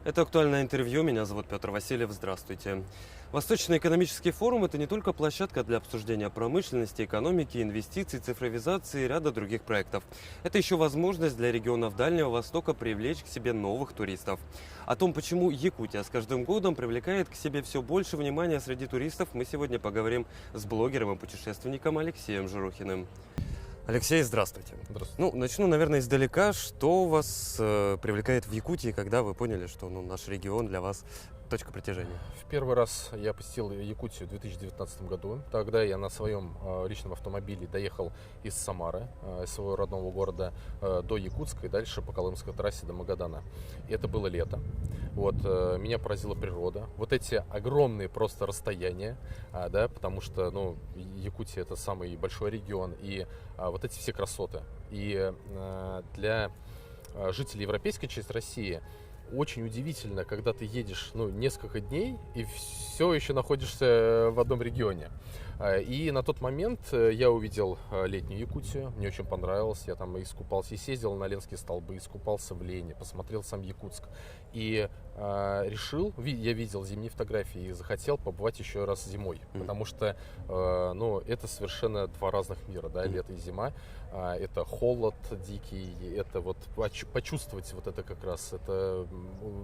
Это актуальное интервью. Меня зовут Петр Васильев. Здравствуйте. Восточный экономический форум – это не только площадка для обсуждения промышленности, экономики, инвестиций, цифровизации и ряда других проектов. Это еще возможность для регионов Дальнего Востока привлечь к себе новых туристов. О том, почему Якутия с каждым годом привлекает к себе все больше внимания среди туристов, мы сегодня поговорим с блогером и путешественником Алексеем Жирухиным. Алексей, здравствуйте. Здравствуйте. Начну, наверное, издалека. Что вас привлекает в Якутии, когда вы поняли, что наш регион для вас точка притяжения? В первый раз я посетил Якутию в 2019 году. Тогда я на своем личном автомобиле доехал из Самары, из своего родного города, до Якутска и дальше по Колымской трассе до Магадана. И это было лето. Меня поразила природа. Вот эти огромные просто расстояния, да, потому что Якутия это самый большой регион, и вот эти все красоты. И для жителей европейской части России очень удивительно, когда ты едешь несколько дней и все еще находишься в одном регионе. И на тот момент я увидел летнюю Якутию, мне очень понравилось, я там искупался, и съездил на Ленские столбы, искупался в Лене, посмотрел сам Якутск. И решил, я видел зимние фотографии и захотел побывать еще раз зимой, потому что это совершенно два разных мира, да, лето и зима. Это холод дикий, это почувствовать вот это как раз, это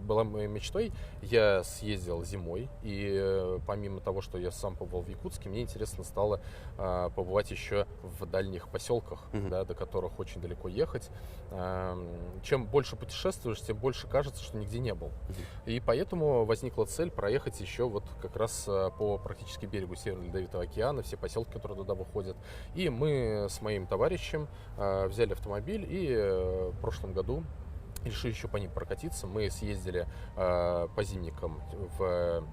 была моей мечтой. Я съездил зимой, и помимо того, что я сам побывал в Якутске, мне интересно стало побывать еще в дальних поселках, да, до которых очень далеко ехать. Чем больше путешествуешь, тем больше кажется, что нигде не был. И поэтому возникла цель проехать еще как раз по практически берегу Северного Ледовитого океана, все поселки, которые туда выходят. И мы с моим товарищем взяли автомобиль и в прошлом году решили еще по ним прокатиться. Мы съездили по зимникам в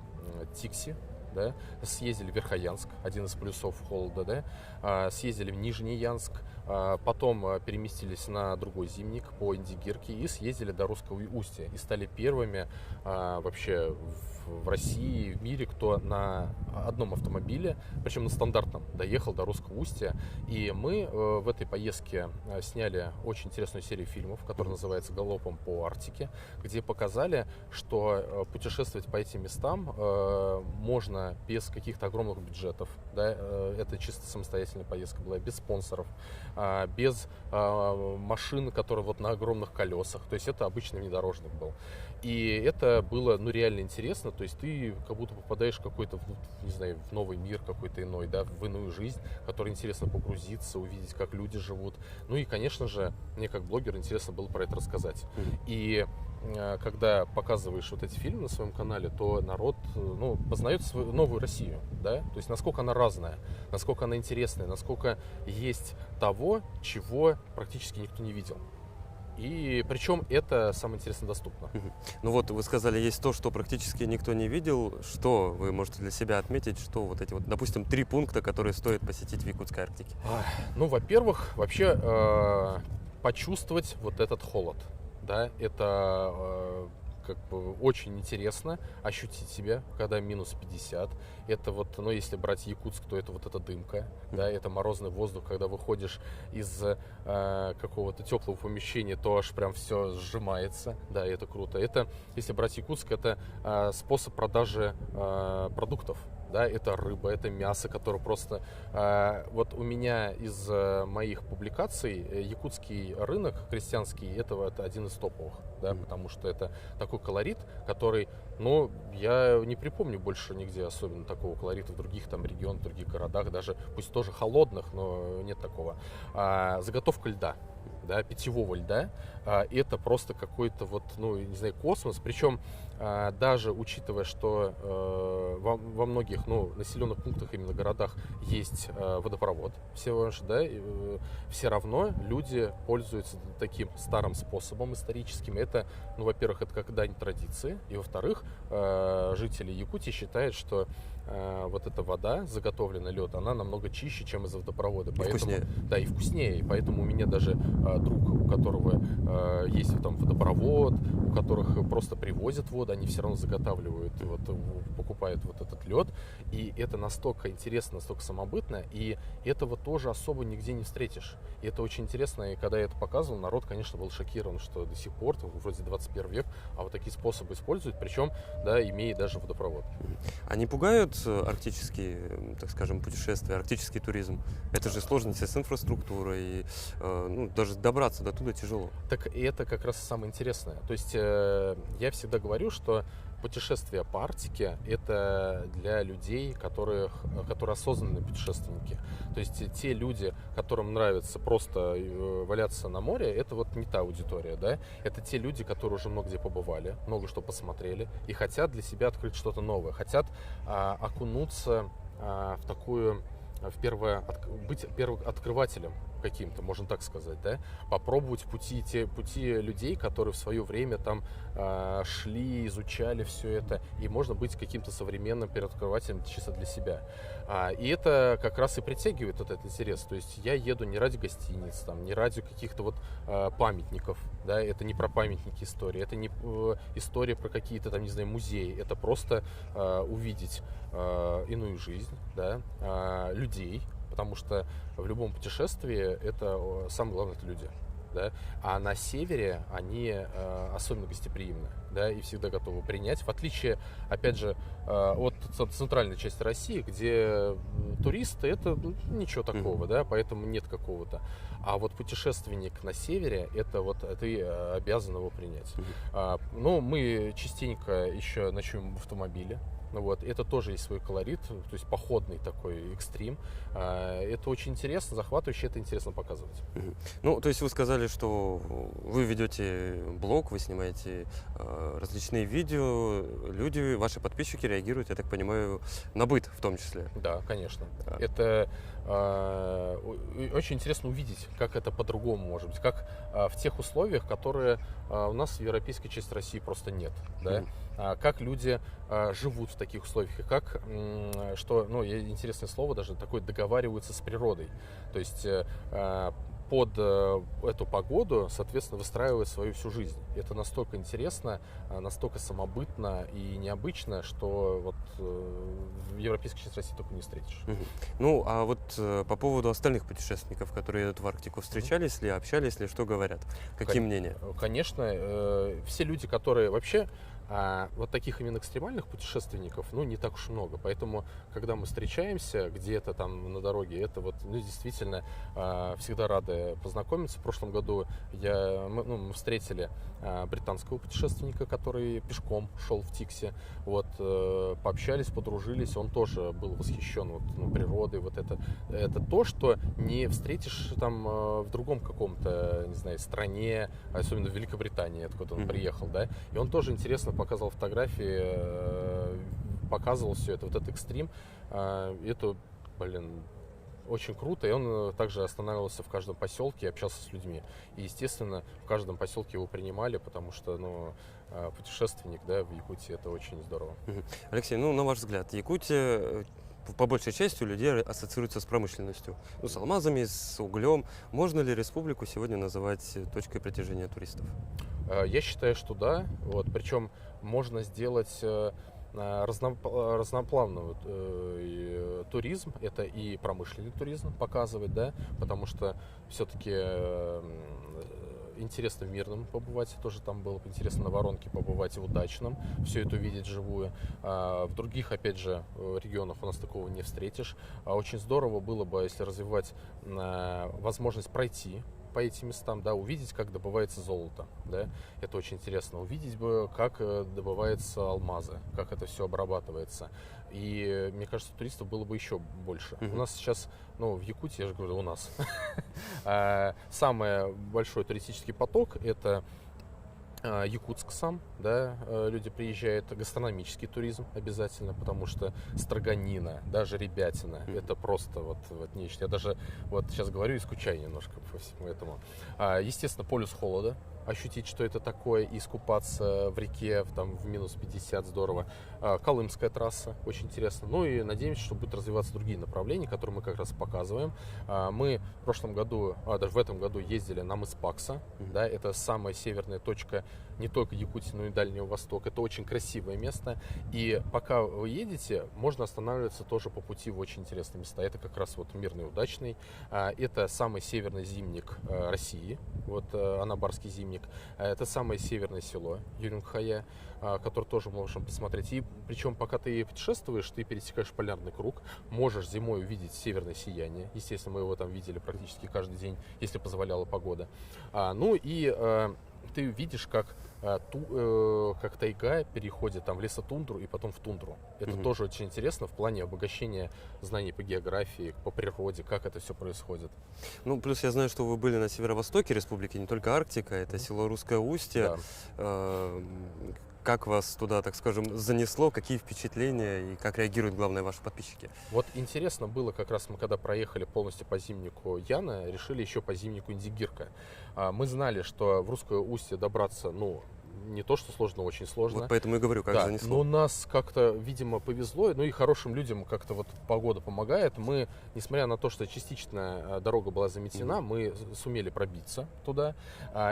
Тикси, да, съездили в Верхоянск, один из плюсов холода, да, съездили в Нижний Янск, потом переместились на другой зимник по Индигирке и съездили до Русского Устья. И стали первыми вообще в России, в мире, кто на одном автомобиле, причем на стандартном, доехал до Русского Устья. И мы в этой поездке сняли очень интересную серию фильмов, которая называется «Галопом по Арктике», где показали, что путешествовать по этим местам можно без каких-то огромных бюджетов. Да? Это чисто самостоятельная поездка была, без спонсоров, без машин, которые на огромных колесах. То есть это обычный внедорожник был. И это было реально интересно. То есть ты как будто попадаешь в какой-то, в новый мир какой-то иной, да, в иную жизнь, в которой интересно погрузиться, увидеть, как люди живут. И, конечно же, мне как блогеру интересно было про это рассказать. И когда показываешь эти фильмы на своем канале, то народ познает свою новую Россию, да? То есть насколько она разная, насколько она интересная, насколько есть того, чего практически никто не видел. И причем это самое интересно доступно. Вы сказали, есть то, что практически никто не видел. Что вы можете для себя отметить, что эти допустим, 3 пункта, которые стоит посетить в Якутской Арктике? Во-первых, вообще почувствовать этот холод. Да, это очень интересно ощутить себя, когда минус 50. Это если брать Якутск, то это эта дымка, да, это морозный воздух, когда выходишь из какого-то теплого помещения, то аж прям все сжимается, да, и это круто. Это, если брать Якутск, это способ продажи продуктов. Да, это рыба, это мясо, которое просто... у меня из моих публикаций якутский рынок крестьянский, это один из топовых, да, потому что это такой колорит, который, я не припомню больше нигде особенно такого колорита в других регионах, в других городах, даже пусть тоже холодных, но нет такого. Заготовка льда. Да, питьевого льда, это просто какой-то космос. Причем даже учитывая, что во многих населенных пунктах, именно городах, есть водопровод, все равно люди пользуются таким старым способом историческим. Это, во-первых, это как дань традиции, и во-вторых, жители Якутии считают, что эта вода, заготовленный лед, она намного чище, чем из водопровода. И вкуснее. Да, и вкуснее. И поэтому у меня даже друг, у которого есть там водопровод, у которых просто привозят воду, они все равно заготавливают, вот, покупают вот этот лед. И это настолько интересно, настолько самобытно, и этого тоже особо нигде не встретишь. И это очень интересно, и когда я это показывал, народ, конечно, был шокирован, что до сих пор, вроде 21 век, а вот такие способы используют, причем, да, имея даже водопровод. А не пугают арктические, так скажем, путешествия, арктический туризм? Это же сложности с инфраструктурой, и, ну, даже добраться до туда тяжело. Так и это как раз самое интересное. То есть я всегда говорю, что путешествие по Арктике — это для людей, которые осознанные путешественники. То есть те люди, которым нравится просто валяться на море, это вот не та аудитория, да? Это те люди, которые уже много где побывали, много что посмотрели и хотят для себя открыть что-то новое, хотят окунуться в такую, быть первооткрывателем каким-то, можно так сказать, да, попробовать те пути людей, которые в свое время там шли, изучали все это, и можно быть каким-то современным первооткрывателем чисто для себя. И это как раз и притягивает вот этот интерес. То есть я еду не ради гостиниц, там, не ради каких-то вот памятников, да, это не про памятники истории, это не история про какие-то там, не знаю, музеи, это просто увидеть иную жизнь, да, людей, потому что в любом путешествии это самое главное — это люди. Да? А на севере они особенно гостеприимны, да, и всегда готовы принять, в отличие, опять же, от центральной части России, где туристы — это ничего такого, да, поэтому нет какого-то. А вот путешественник на севере, это вот ты обязан его принять. Но мы частенько еще ночуем в автомобиле. Вот. Это тоже есть свой колорит, то есть походный такой экстрим. Это очень интересно, захватывающе, это интересно показывать. Ну, то есть вы сказали, что вы ведете блог, вы снимаете различные видео, люди, ваши подписчики реагируют, я так понимаю, на быт в том числе. Да, конечно. Да. Это очень интересно увидеть, как это по-другому может быть, как в тех условиях, которые у нас в европейской части России просто нет, да? Как люди живут в таких условиях, и как, что, ну, интересное слово даже, такое, договариваются с природой. То есть под эту погоду, соответственно, выстраивают свою всю жизнь. Это настолько интересно, настолько самобытно и необычно, что вот в европейской части России только не встретишь. Ну, а вот по поводу остальных путешественников, которые едут в Арктику, встречались ли, общались ли, что говорят? Какие мнения? Конечно, все люди, которые вообще вот таких именно экстремальных путешественников, ну, не так уж много. Поэтому, когда мы встречаемся где-то там на дороге, это вот, ну, действительно, всегда рады познакомиться. В прошлом году мы встретили британского путешественника, который пешком шел в Тиксе. Вот, пообщались, подружились. Он тоже был восхищен вот, ну, природой. Вот это то, что не встретишь там в другом каком-то, не знаю, стране, особенно в Великобритании, откуда он приехал, да. И он тоже интересно показывал фотографии, показывал все это, вот этот экстрим. Это, очень круто. И он также останавливался в каждом поселке и общался с людьми. И, естественно, в каждом поселке его принимали, потому что, ну, путешественник, да, в Якутии — это очень здорово. Алексей, ну, на ваш взгляд, Якутия по большей части у людей ассоциируется с промышленностью, ну, с алмазами, с углем. Можно ли республику сегодня называть точкой притяжения туристов? Я считаю, что да. Вот, причем можно сделать разноплановый туризм. Это и промышленный туризм показывать, да, потому что все-таки интересно в Мирном побывать, тоже там было интересно на Воронке побывать, и в Удачном, все это увидеть вживую. В других, опять же, регионах у нас такого не встретишь. Очень здорово было бы, если развивать возможность пройти по этим местам, да, увидеть, как добывается золото, да, это очень интересно, увидеть бы, как добываются алмазы, как это все обрабатывается. И мне кажется, туристов было бы еще больше. У нас сейчас, ну, в Якутии, я же говорю, у нас самый большой туристический поток — это Якутск сам, да, люди приезжают, гастрономический туризм обязательно, потому что строганина, даже ребятина, это просто вот нечто. Я даже вот сейчас говорю и скучаю немножко по всему этому. Естественно, полюс холода, ощутить, что это такое, и искупаться в реке в минус 50, здорово. Колымская трасса, очень интересно. Ну и надеемся, что будут развиваться другие направления, которые мы как раз показываем. Мы в прошлом году, даже в этом году ездили на мыс Пакса, да, это самая северная точка не только Якутии, но и Дальнего Востока. Это очень красивое место, и пока вы едете, можно останавливаться тоже по пути в очень интересные места. Это как раз вот Мирный Удачный, это самый северный зимник России, вот Анабарский зимник. Это самое северное село Юрюнгхая, которое тоже можем посмотреть. И причем, пока ты путешествуешь, ты пересекаешь полярный круг, можешь зимой увидеть северное сияние. Естественно, мы его там видели практически каждый день, если позволяла погода. Ну и ты видишь, как тайга переходит в лесотундру и потом в тундру. Это тоже очень интересно в плане обогащения знаний по географии, по природе, как это все происходит. Ну, плюс я знаю, что вы были на северо-востоке республики, не только Арктика, это село Русское Устье. Да. Как вас туда, так скажем, занесло, какие впечатления и как реагируют, главное, ваши подписчики? Вот интересно было, как раз мы когда проехали полностью по зимнику Яна, решили еще по зимнику Индигирка. Мы знали, что в Русское Устье добраться, не то, что сложно, очень сложно. Вот поэтому и говорю, как да, занесло. но нас как-то, видимо, повезло, и хорошим людям как-то вот погода помогает. Мы, несмотря на то, что частично дорога была заметена, мы сумели пробиться туда.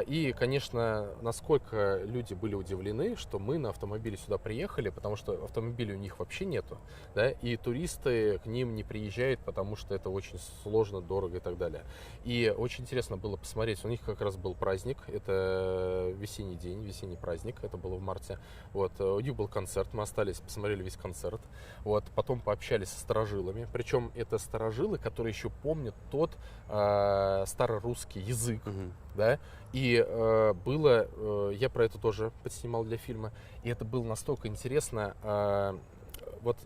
И, конечно, насколько люди были удивлены, что мы на автомобиле сюда приехали, потому что автомобилей у них вообще нету, да, и туристы к ним не приезжают, потому что это очень сложно, дорого и так далее. И очень интересно было посмотреть, у них как раз был праздник, это весенний день, весенний праздник, это было в марте. Вот, у них был концерт, мы остались, посмотрели весь концерт. Вот, потом пообщались со старожилами. Причем это старожилы, которые еще помнят тот старорусский язык. Да? И я про это тоже подснимал для фильма. И это было настолько интересно. Вот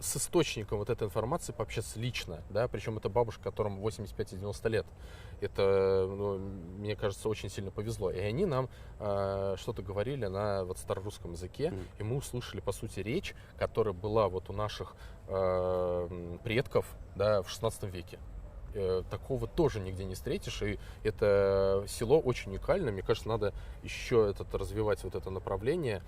с источником вот этой информации пообщаться лично, да, причем это бабушка, которому 85 и 90 лет. Это, мне кажется, очень сильно повезло. И они нам что-то говорили на старорусском языке, и мы услышали, по сути, речь, которая была вот у наших предков, да, в 16 веке. Такого тоже нигде не встретишь, и это село очень уникально, мне кажется, надо еще развивать вот это направление,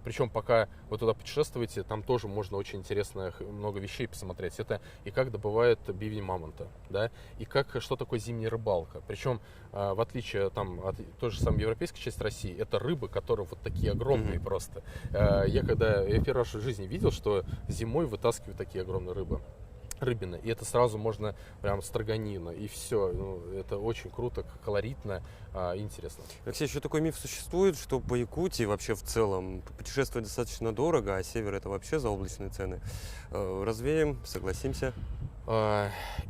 причем пока вы туда путешествуете, там тоже можно очень интересно много вещей посмотреть, это и как добывают бивень мамонта, да, и что такое зимняя рыбалка, причем в отличие от той же самой европейской части России, это рыбы, которые вот такие огромные просто. Я первый раз в жизни видел, что зимой вытаскивают такие огромные рыбины, и это сразу можно прям строганина, и все. Это очень круто, колоритно, интересно. Алексей, еще такой миф существует, что по Якутии вообще в целом путешествовать достаточно дорого, а север это вообще заоблачные цены. Развеем, согласимся?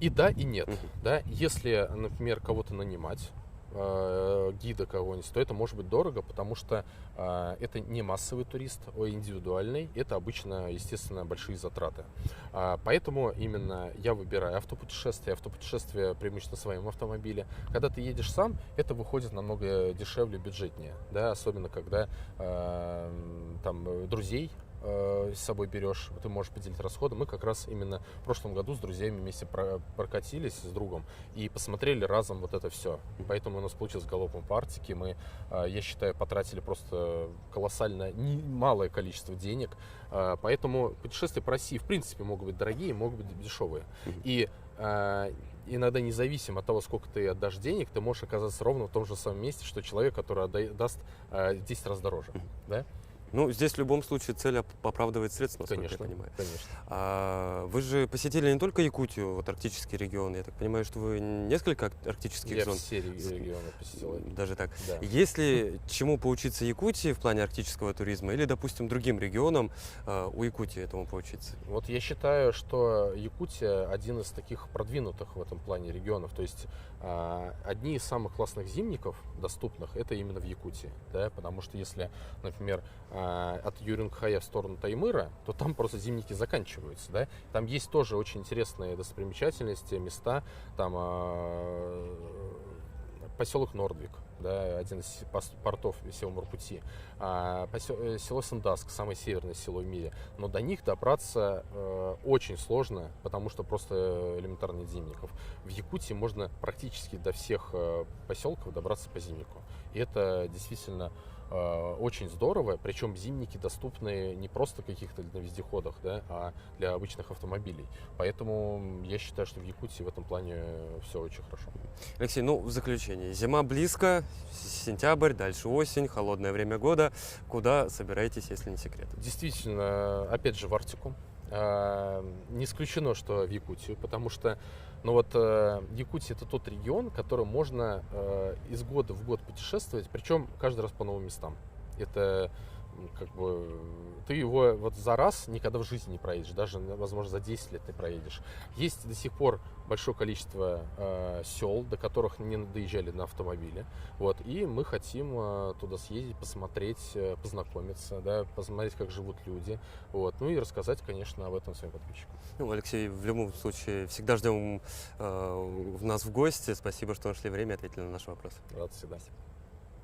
И да, и нет. Да? Если, например, кого-то нанимать, гида кого-нибудь, то это может быть дорого, потому что это не массовый турист, а индивидуальный. Это обычно, естественно, большие затраты. Поэтому именно я выбираю автопутешествия преимущественно на своем автомобиле. Когда ты едешь сам, это выходит намного дешевле, бюджетнее, да? Особенно когда друзей с собой берешь, ты можешь поделить расходы. Мы как раз именно в прошлом году с друзьями вместе прокатились с другом и посмотрели разом вот это все. Поэтому у нас получилось галопом по Арктике. Мы, я считаю, потратили просто колоссально немалое количество денег. Поэтому путешествия по России в принципе могут быть дорогие, могут быть дешевые. И иногда независимо от того, сколько ты отдашь денег, ты можешь оказаться ровно в том же самом месте, что человек, который даст 10 раз дороже. Да? Здесь в любом случае цель оправдывает средства, насколько я понимаю. Конечно. Вы же посетили не только Якутию, арктический регион. Я так понимаю, что вы несколько арктических зон. Я все регионы посетил. Даже так. Да. Есть ли чему поучиться Якутии в плане арктического туризма или, допустим, другим регионам у Якутии этому поучиться? Вот я считаю, что Якутия один из таких продвинутых в этом плане регионов. То есть одни из самых классных зимников доступных это именно в Якутии. Да? Потому что если, например, от Юрюнгхая в сторону Таймыра, то там просто зимники заканчиваются. Да? Там есть тоже очень интересные достопримечательности, места. Там поселок Нордвик, да, один из портов Севморпути, село Сандаск, самое северное село в мире. Но до них добраться очень сложно, потому что просто элементарно нет зимников. В Якутии можно практически до всех поселков добраться по зимнику. И это действительно очень здорово, причем зимники доступны не просто каких-то на вездеходах, да, а для обычных автомобилей. Поэтому я считаю, что в Якутии в этом плане все очень хорошо. Алексей, ну, в заключение. Зима близко, сентябрь, дальше осень, холодное время года. Куда собираетесь, если не секрет? Действительно, опять же, в Арктику. Не исключено, что в Якутию, потому что Якутия — это тот регион, который можно из года в год путешествовать, причем каждый раз по новым местам. Это как бы ты его вот за раз никогда в жизни не проедешь, даже, возможно, за 10 лет не проедешь. Есть до сих пор большое количество сел, до которых не доезжали на автомобиле. Вот, и мы хотим туда съездить, посмотреть, познакомиться, да, посмотреть, как живут люди. Вот, ну и рассказать, конечно, об этом своим подписчикам. Ну, Алексей, в любом случае, всегда ждем в нас в гости. Спасибо, что нашли время и ответили на наши вопросы. Рад всегда.